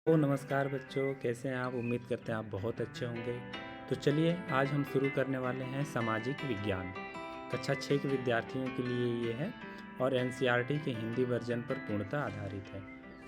तो नमस्कार बच्चों, कैसे हैं आप? उम्मीद करते हैं आप बहुत अच्छे होंगे। तो चलिए आज हम शुरू करने वाले हैं सामाजिक विज्ञान। कक्षा 6 के विद्यार्थियों के लिए ये है और एनसीईआरटी के हिंदी वर्जन पर पूर्णतः आधारित है।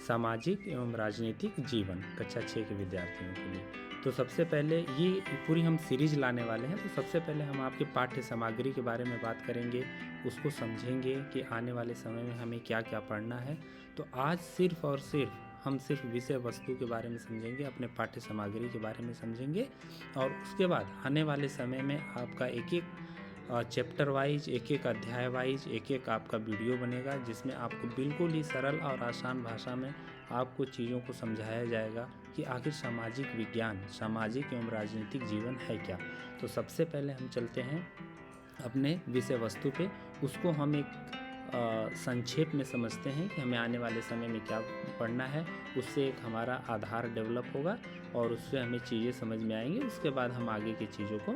सामाजिक एवं राजनीतिक जीवन कक्षा 6 के विद्यार्थियों के लिए। तो सबसे पहले ये पूरी हम सीरीज लाने वाले हैं। तो सबसे पहले हम आपके पाठ्य सामग्री के बारे में बात करेंगे, उसको समझेंगे कि आने वाले समय में हमें क्या क्या पढ़ना है। तो आज सिर्फ और सिर्फ हम सिर्फ विषय वस्तु के बारे में समझेंगे, अपने पाठ्य सामग्री के बारे में समझेंगे और उसके बाद आने वाले समय में आपका एक एक चैप्टर वाइज, एक एक अध्याय वाइज एक एक आपका वीडियो बनेगा, जिसमें आपको बिल्कुल ही सरल और आसान भाषा में आपको चीज़ों को समझाया जाएगा कि आखिर सामाजिक विज्ञान, सामाजिक एवं राजनीतिक जीवन है क्या। तो सबसे पहले हम चलते हैं अपने विषय वस्तु पे। उसको हम एक संक्षेप में समझते हैं कि हमें आने वाले समय में क्या पढ़ना है। उससे एक हमारा आधार डेवलप होगा और उससे हमें चीज़ें समझ में आएंगी। उसके बाद हम आगे की चीज़ों को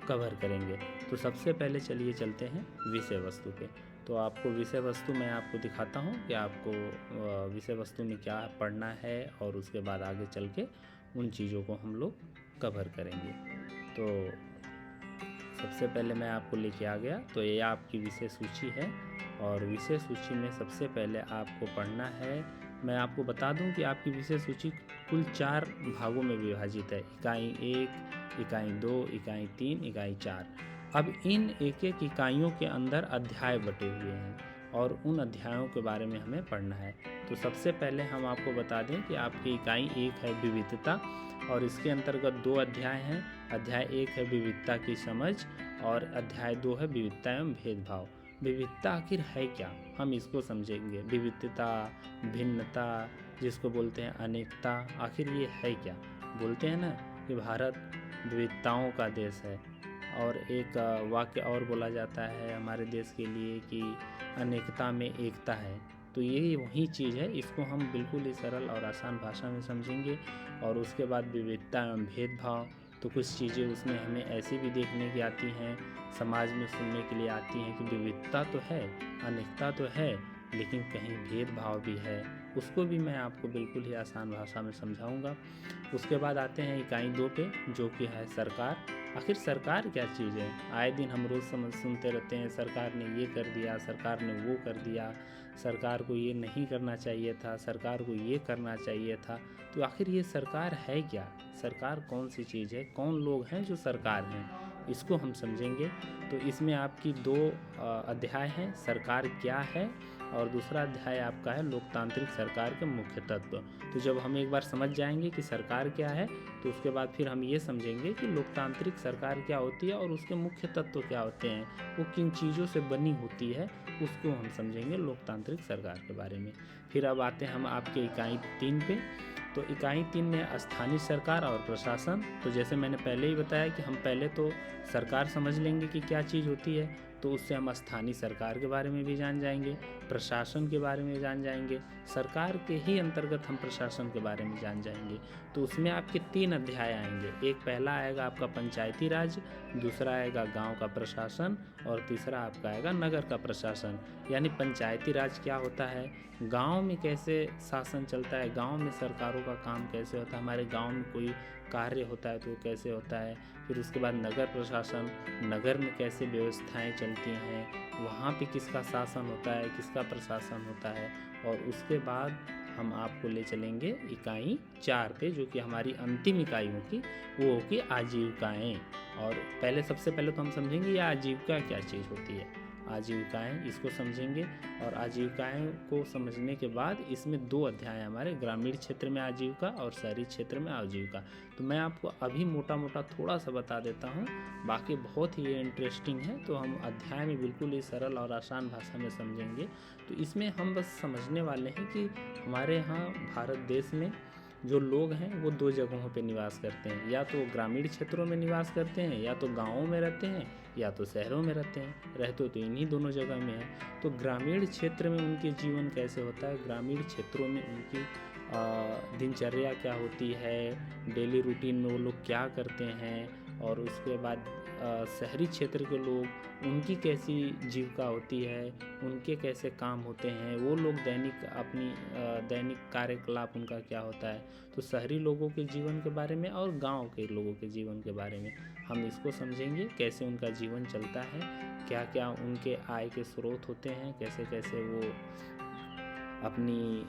कवर करेंगे। तो सबसे पहले चलिए चलते हैं विषय वस्तु पे। तो आपको विषय वस्तु मैं आपको दिखाता हूँ कि आपको विषय वस्तु में क्या पढ़ना है और उसके बाद आगे चल के उन चीज़ों को हम लोग कवर करेंगे। तो सबसे पहले मैं आपको लेके आ गया। तो ये आपकी विषय सूची है और विषय सूची में सबसे पहले आपको पढ़ना है। मैं आपको बता दूं कि आपकी विषय सूची कुल 4 भागों में विभाजित है। इकाई 1, इकाई 2, इकाई 3, इकाई 4। अब इन एक एक इकाइयों के अंदर अध्याय बटे हुए हैं और उन अध्यायों के बारे में हमें पढ़ना है। तो सबसे पहले हम आपको बता दें कि आपकी इकाई 1 है विविधता और इसके अंतर्गत 2 अध्याय हैं। अध्याय 1 है विविधता की समझ और अध्याय 2 है विविधता एवं भेदभाव। विविधता आखिर है क्या, हम इसको समझेंगे। विविधता, भिन्नता, जिसको बोलते हैं अनेकता, आखिर ये है क्या। बोलते हैं ना कि भारत विविधताओं का देश है और एक वाक्य और बोला जाता है हमारे देश के लिए कि अनेकता में एकता है। तो ये वही चीज़ है, इसको हम बिल्कुल ही सरल और आसान भाषा में समझेंगे। और उसके बाद विविधता एवं भेदभाव, तो कुछ चीज़ें उसमें हमें ऐसी भी देखने की आती हैं, समाज में सुनने के लिए आती हैं कि विविधता तो है, अनेकता तो है, लेकिन कहीं भेदभाव भी है। उसको भी मैं आपको बिल्कुल ही आसान भाषा में समझाऊंगा। उसके बाद आते हैं इकाई 2 पे, जो कि है सरकार। आखिर सरकार क्या चीज़ है। आए दिन हम रोज़ सुनते रहते हैं सरकार ने ये कर दिया, सरकार ने वो कर दिया, सरकार को ये नहीं करना चाहिए था, सरकार को ये करना चाहिए था। तो आखिर ये सरकार है क्या, सरकार कौन सी चीज़ है, कौन लोग हैं जो सरकार हैं, इसको हम समझेंगे। तो इसमें आपकी 2 अध्याय हैं, सरकार क्या है और दूसरा अध्याय आपका है लोकतांत्रिक सरकार के मुख्य तत्व। तो जब हम एक बार समझ जाएंगे कि सरकार क्या है, तो उसके बाद फिर हम ये समझेंगे कि लोकतांत्रिक सरकार क्या होती है और उसके मुख्य तत्व क्या होते हैं, वो किन चीज़ों से बनी होती है, उसको हम समझेंगे लोकतांत्रिक सरकार के बारे में। फिर अब आते हैं हम आपके इकाई 3 पे। तो इकाई 3 में स्थानीय सरकार और प्रशासन। तो जैसे मैंने पहले ही बताया कि हम पहले तो सरकार समझ लेंगे कि क्या चीज़ होती है, तो उससे हम स्थानीय सरकार के बारे में भी जान जाएंगे, प्रशासन के बारे में जान जाएंगे, सरकार के ही अंतर्गत हम प्रशासन के बारे में जान जाएंगे। तो उसमें आपके 3 अध्याय आएंगे। एक पहला आएगा आपका पंचायती राज, दूसरा आएगा गांव का प्रशासन और तीसरा आपका आएगा नगर का प्रशासन। यानी पंचायती राज क्या होता है, गांव में कैसे शासन चलता है, गांव में सरकारों का काम कैसे होता है, हमारे गांव में कोई कार्य होता है तो वो कैसे होता है। फिर उसके बाद नगर प्रशासन, नगर में कैसे व्यवस्थाएं चलती हैं, वहाँ पे किसका शासन होता है, किसका प्रशासन होता है। और उसके बाद हम आपको ले चलेंगे इकाई 4 पे, जो कि हमारी अंतिम इकाई होगी, वो होगी आजीविकाएँ। और पहले सबसे पहले तो हम समझेंगे ये आजीविका क्या चीज़ होती है। आजीविकाएँ, इसको समझेंगे। और आजीविकाएँ को समझने के बाद इसमें 2 अध्याय हमारे, ग्रामीण क्षेत्र में आजीविका और शहरी क्षेत्र में आजीविका। तो मैं आपको अभी मोटा मोटा थोड़ा सा बता देता हूँ, बाकी बहुत ही इंटरेस्टिंग है। तो हम अध्याय में बिल्कुल ही सरल और आसान भाषा में समझेंगे। तो इसमें हम बस समझने वाले हैं कि हमारे यहाँ भारत देश में जो लोग हैं वो 2 जगहों पे निवास करते हैं, या तो ग्रामीण क्षेत्रों में निवास करते हैं, या तो गाँवों में रहते हैं, या तो शहरों में रहते हैं। रहते तो इन्हीं दोनों जगह में है। तो ग्रामीण क्षेत्र में उनके जीवन कैसे होता है, ग्रामीण क्षेत्रों में उनकी दिनचर्या क्या होती है, डेली रूटीन में वो लोग क्या करते हैं, और उसके बाद शहरी क्षेत्र के लोग, उनकी कैसी जीविका होती है, उनके कैसे काम होते हैं, वो लोग दैनिक कार्यकलाप उनका क्या होता है। तो शहरी लोगों के जीवन के बारे में और गांव के लोगों के जीवन के बारे में हम इसको समझेंगे, कैसे उनका जीवन चलता है, क्या क्या उनके आय के स्रोत होते हैं, कैसे कैसे वो अपनी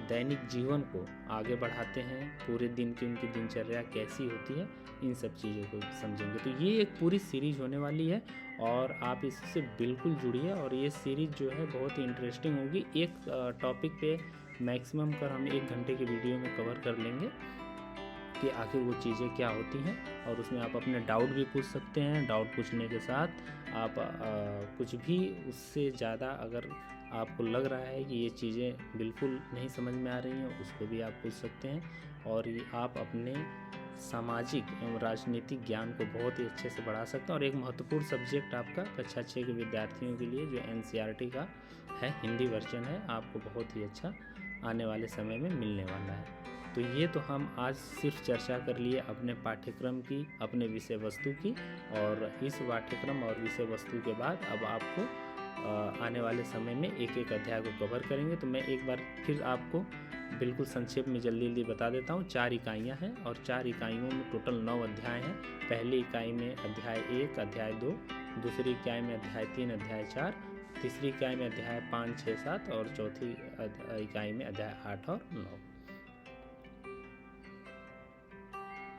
दैनिक जीवन को आगे बढ़ाते हैं, पूरे दिन की उनकी दिनचर्या कैसी होती है, इन सब चीज़ों को समझेंगे। तो ये एक पूरी सीरीज होने वाली है और आप इससे बिल्कुल जुड़िए और ये सीरीज जो है बहुत ही इंटरेस्टिंग होगी। एक टॉपिक पे मैक्सिमम कर हम 1 घंटे की वीडियो में कवर कर लेंगे कि आखिर वो चीज़ें क्या होती हैं, और उसमें आप अपने डाउट भी पूछ सकते हैं। डाउट पूछने के साथ आप कुछ भी उससे ज़्यादा अगर आपको लग रहा है कि ये चीज़ें बिल्कुल नहीं समझ में आ रही हैं, उसको भी आप पूछ सकते हैं। और ये आप अपने सामाजिक एवं राजनीतिक ज्ञान को बहुत ही अच्छे से बढ़ा सकते हैं। और एक महत्वपूर्ण सब्जेक्ट आपका कक्षा 6 के विद्यार्थियों के लिए जो NCERT का है, हिंदी वर्जन है, आपको बहुत ही अच्छा आने वाले समय में मिलने वाला है। तो ये तो हम आज सिर्फ चर्चा कर लिए अपने पाठ्यक्रम की, अपने विषय वस्तु की, और इस पाठ्यक्रम और विषय वस्तु के बाद अब आपको आने वाले समय में एक एक अध्याय को कवर करेंगे। तो मैं एक बार फिर आपको बिल्कुल संक्षेप में जल्दी बता देता हूँ। 4 इकाइयाँ हैं और 4 इकाइयों में टोटल 9 अध्याय हैं। पहली इकाई में अध्याय 1, अध्याय 2, दूसरी इकाई में अध्याय 3, अध्याय 4, तीसरी इकाई में अध्याय 5, 6, 7 और चौथी इकाई में अध्याय 8 और 9।